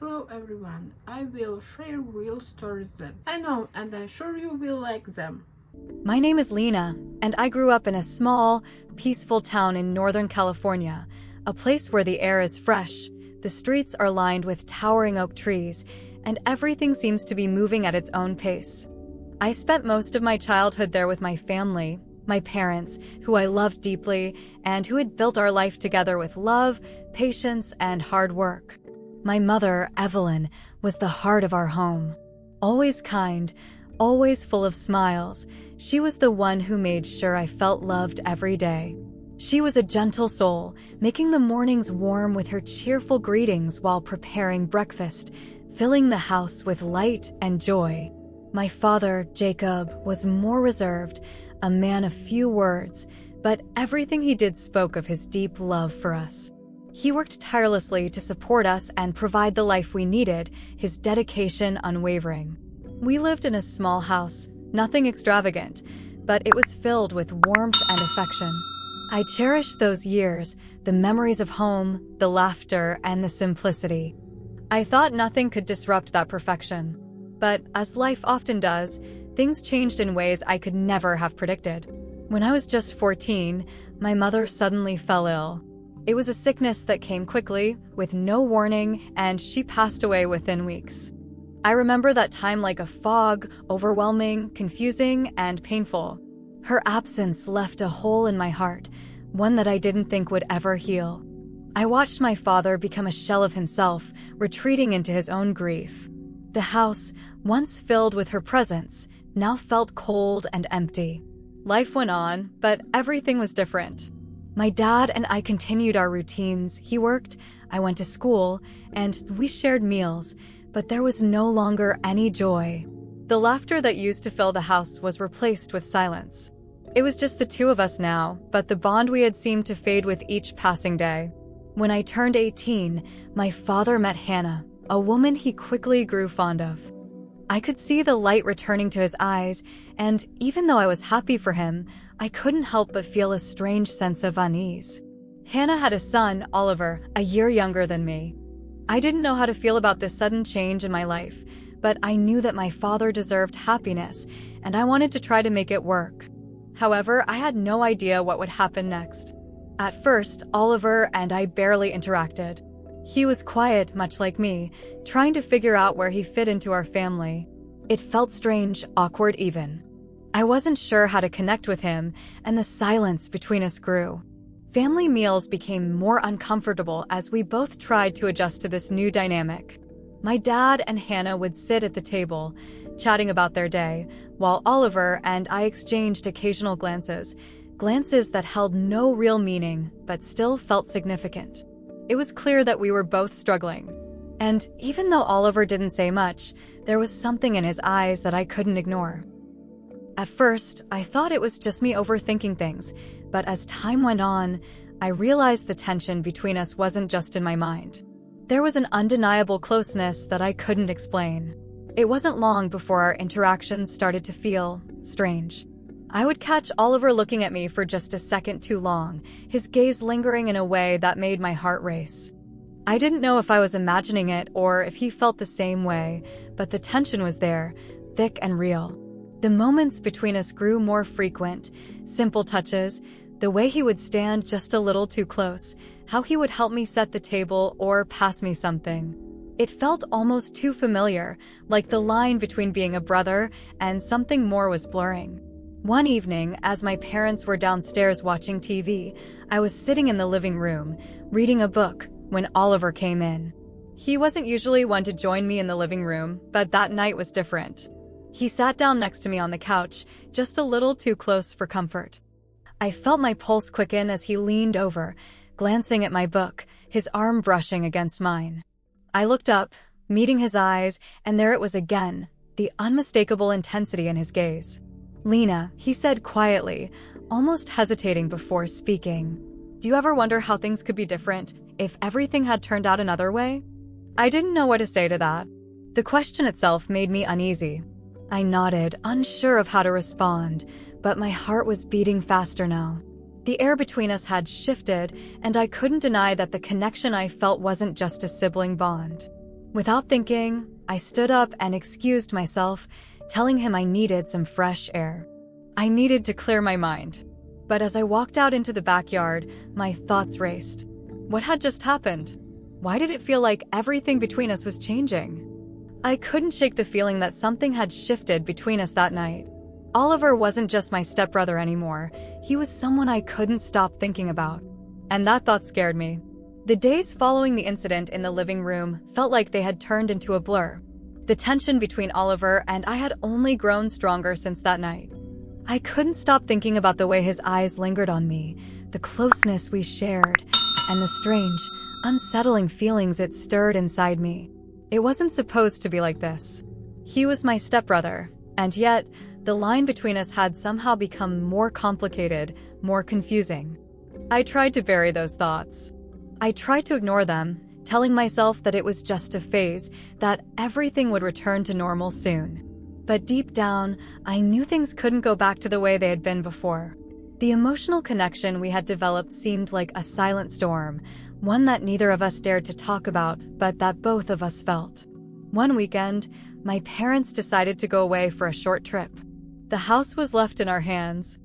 Hello everyone, I will share real stories that I know and I'm sure you will like them. My name is Lena, and I grew up in a small, peaceful town in Northern California, a place where the air is fresh, the streets are lined with towering oak trees, and everything seems to be moving at its own pace. I spent most of my childhood there with my family, my parents, who I loved deeply, and who had built our life together with love, patience, and hard work. My mother, Evelyn, was the heart of our home. Always kind, always full of smiles, she was the one who made sure I felt loved every day. She was a gentle soul, making the mornings warm with her cheerful greetings while preparing breakfast, filling the house with light and joy. My father, Jacob, was more reserved, a man of few words, but everything he did spoke of his deep love for us. He worked tirelessly to support us and provide the life we needed, his dedication unwavering. We lived in a small house, nothing extravagant, but it was filled with warmth and affection. I cherished those years, the memories of home, the laughter, and the simplicity. I thought nothing could disrupt that perfection. But as life often does, things changed in ways I could never have predicted. When I was just 14, my mother suddenly fell ill. It was a sickness that came quickly, with no warning, and she passed away within weeks. I remember that time like a fog, overwhelming, confusing, and painful. Her absence left a hole in my heart, one that I didn't think would ever heal. I watched my father become a shell of himself, retreating into his own grief. The house, once filled with her presence, now felt cold and empty. Life went on, but everything was different. My dad and I continued our routines. He worked, I went to school, and we shared meals, but there was no longer any joy. The laughter that used to fill the house was replaced with silence. It was just the two of us now, but the bond we had seemed to fade with each passing day. When I turned 18, my father met Hannah, a woman he quickly grew fond of. I could see the light returning to his eyes, and even though I was happy for him, I couldn't help but feel a strange sense of unease. Hannah had a son, Oliver, a year younger than me. I didn't know how to feel about this sudden change in my life, but I knew that my father deserved happiness, and I wanted to try to make it work. However, I had no idea what would happen next. At first, Oliver and I barely interacted. He was quiet, much like me, trying to figure out where he fit into our family. It felt strange, awkward even. I wasn't sure how to connect with him, and the silence between us grew. Family meals became more uncomfortable as we both tried to adjust to this new dynamic. My dad and Hannah would sit at the table, chatting about their day, while Oliver and I exchanged occasional glances that held no real meaning but still felt significant. It was clear that we were both struggling. And even though Oliver didn't say much, there was something in his eyes that I couldn't ignore. At first, I thought it was just me overthinking things, but as time went on, I realized the tension between us wasn't just in my mind. There was an undeniable closeness that I couldn't explain. It wasn't long before our interactions started to feel strange. I would catch Oliver looking at me for just a second too long, his gaze lingering in a way that made my heart race. I didn't know if I was imagining it or if he felt the same way, but the tension was there, thick and real. The moments between us grew more frequent, simple touches, the way he would stand just a little too close, how he would help me set the table or pass me something. It felt almost too familiar, like the line between being a brother and something more was blurring. One evening, as my parents were downstairs watching TV, I was sitting in the living room, reading a book, when Oliver came in. He wasn't usually one to join me in the living room, but that night was different. He sat down next to me on the couch, just a little too close for comfort. I felt my pulse quicken as he leaned over, glancing at my book, his arm brushing against mine. I looked up, meeting his eyes, and there it was again, the unmistakable intensity in his gaze. "Lena," he said quietly, almost hesitating before speaking. "Do you ever wonder how things could be different if everything had turned out another way?" I didn't know what to say to that. The question itself made me uneasy. I nodded, unsure of how to respond, but my heart was beating faster now. The air between us had shifted, and I couldn't deny that the connection I felt wasn't just a sibling bond. Without thinking, I stood up and excused myself, telling him I needed some fresh air. I needed to clear my mind. But as I walked out into the backyard, my thoughts raced. What had just happened? Why did it feel like everything between us was changing? I couldn't shake the feeling that something had shifted between us that night. Oliver wasn't just my stepbrother anymore. He was someone I couldn't stop thinking about. And that thought scared me. The days following the incident in the living room felt like they had turned into a blur. The tension between Oliver and I had only grown stronger since that night. I couldn't stop thinking about the way his eyes lingered on me, the closeness we shared, and the strange, unsettling feelings it stirred inside me. It wasn't supposed to be like this. He was my stepbrother, and yet, the line between us had somehow become more complicated, more confusing. I tried to bury those thoughts. I tried to ignore them, telling myself that it was just a phase, that everything would return to normal soon. But deep down, I knew things couldn't go back to the way they had been before. The emotional connection we had developed seemed like a silent storm, one that neither of us dared to talk about, but that both of us felt. One weekend, my parents decided to go away for a short trip. The house was left in our hands.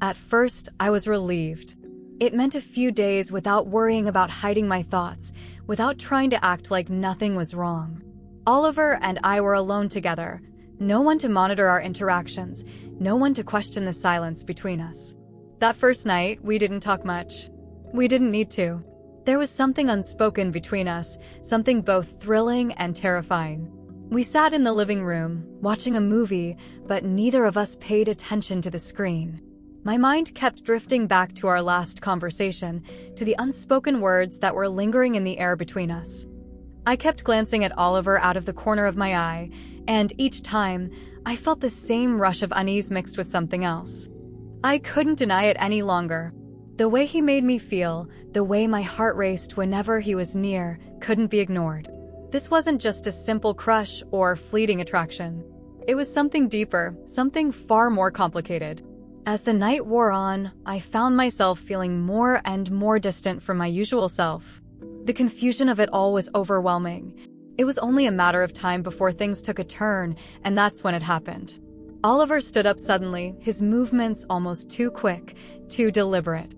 At first, I was relieved. It meant a few days without worrying about hiding my thoughts, without trying to act like nothing was wrong. Oliver and I were alone together. No one to monitor our interactions, no one to question the silence between us. That first night, we didn't talk much. We didn't need to. There was something unspoken between us, something both thrilling and terrifying. We sat in the living room, watching a movie, but neither of us paid attention to the screen. My mind kept drifting back to our last conversation, to the unspoken words that were lingering in the air between us. I kept glancing at Oliver out of the corner of my eye, and each time, I felt the same rush of unease mixed with something else. I couldn't deny it any longer. The way he made me feel, the way my heart raced whenever he was near, couldn't be ignored. This wasn't just a simple crush or fleeting attraction. It was something deeper, something far more complicated. As the night wore on, I found myself feeling more and more distant from my usual self. The confusion of it all was overwhelming. It was only a matter of time before things took a turn, and that's when it happened. Oliver stood up suddenly, his movements almost too quick, too deliberate.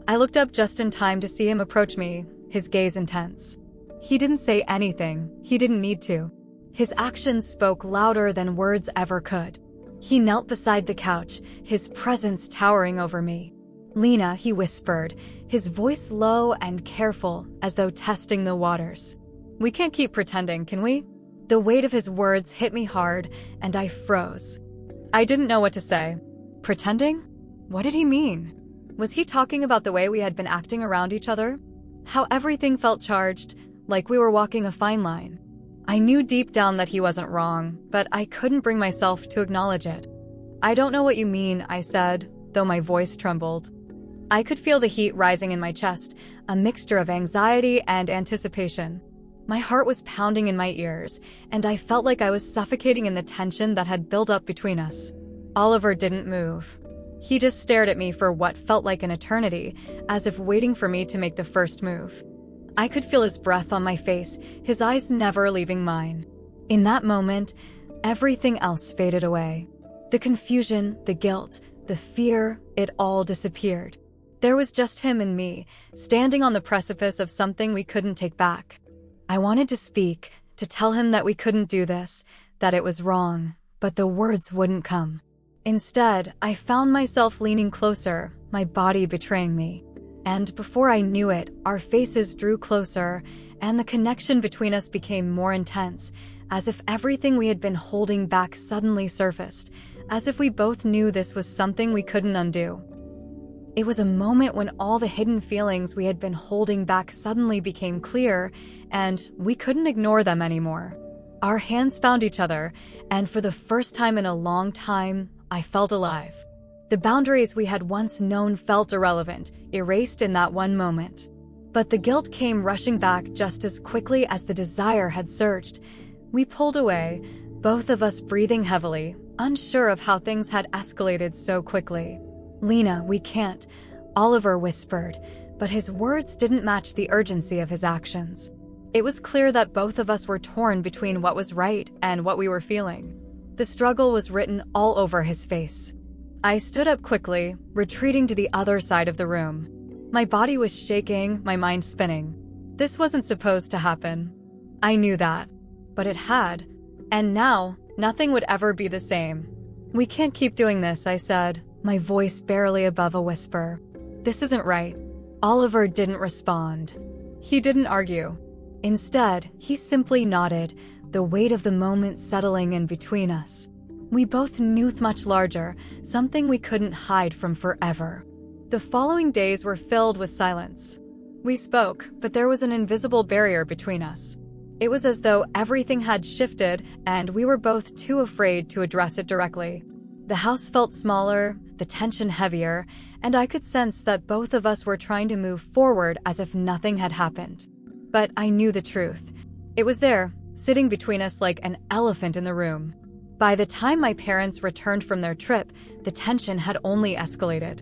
I looked up just in time to see him approach me, his gaze intense. He didn't say anything. He didn't need to. His actions spoke louder than words ever could. He knelt beside the couch, his presence towering over me. "Lena," he whispered, his voice low and careful, as though testing the waters. "We can't keep pretending, can we?" The weight of his words hit me hard, and I froze. I didn't know what to say. Pretending? What did he mean? Was he talking about the way we had been acting around each other? How everything felt charged, like we were walking a fine line. I knew deep down that he wasn't wrong, but I couldn't bring myself to acknowledge it. "I don't know what you mean," I said, though my voice trembled. I could feel the heat rising in my chest, a mixture of anxiety and anticipation. My heart was pounding in my ears, and I felt like I was suffocating in the tension that had built up between us. Oliver didn't move. He just stared at me for what felt like an eternity, as if waiting for me to make the first move. I could feel his breath on my face, his eyes never leaving mine. In that moment, everything else faded away. The confusion, the guilt, the fear, it all disappeared. There was just him and me, standing on the precipice of something we couldn't take back. I wanted to speak, to tell him that we couldn't do this, that it was wrong, but the words wouldn't come. Instead, I found myself leaning closer, my body betraying me. And before I knew it, our faces drew closer, and the connection between us became more intense, as if everything we had been holding back suddenly surfaced, as if we both knew this was something we couldn't undo. It was a moment when all the hidden feelings we had been holding back suddenly became clear, and we couldn't ignore them anymore. Our hands found each other, and for the first time in a long time, I felt alive. The boundaries we had once known felt irrelevant, erased in that one moment. But the guilt came rushing back just as quickly as the desire had surged. We pulled away, both of us breathing heavily, unsure of how things had escalated so quickly. "Lena, we can't," Oliver whispered, but his words didn't match the urgency of his actions. It was clear that both of us were torn between what was right and what we were feeling. The struggle was written all over his face. I stood up quickly, retreating to the other side of the room. My body was shaking, my mind spinning. This wasn't supposed to happen. I knew that. But it had. And now, nothing would ever be the same. "We can't keep doing this," I said, my voice barely above a whisper. "This isn't right." Oliver didn't respond. He didn't argue. Instead, he simply nodded, the weight of the moment settling in between us. We both knew much larger, something we couldn't hide from forever. The following days were filled with silence. We spoke, but there was an invisible barrier between us. It was as though everything had shifted, and we were both too afraid to address it directly. The house felt smaller, the tension heavier, and I could sense that both of us were trying to move forward as if nothing had happened. But I knew the truth. It was there, sitting between us like an elephant in the room. By the time my parents returned from their trip, the tension had only escalated.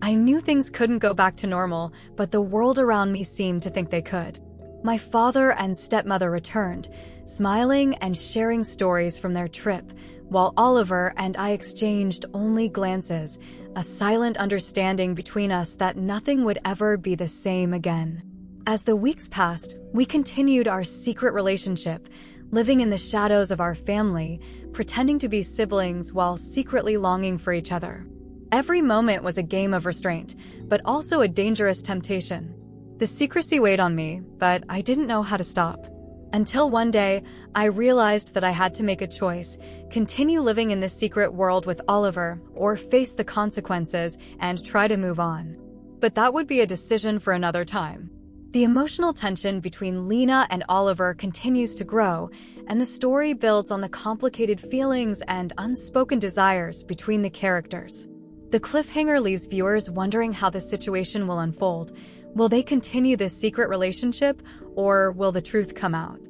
I knew things couldn't go back to normal, but the world around me seemed to think they could. My father and stepmother returned, smiling and sharing stories from their trip, while Oliver and I exchanged only glances, a silent understanding between us that nothing would ever be the same again. As the weeks passed, we continued our secret relationship, living in the shadows of our family, pretending to be siblings while secretly longing for each other. Every moment was a game of restraint, but also a dangerous temptation. The secrecy weighed on me, but I didn't know how to stop. Until one day, I realized that I had to make a choice: continue living in this secret world with Oliver, or face the consequences and try to move on. But that would be a decision for another time. The emotional tension between Lena and Oliver continues to grow, and the story builds on the complicated feelings and unspoken desires between the characters. The cliffhanger leaves viewers wondering how the situation will unfold. Will they continue this secret relationship, or will the truth come out?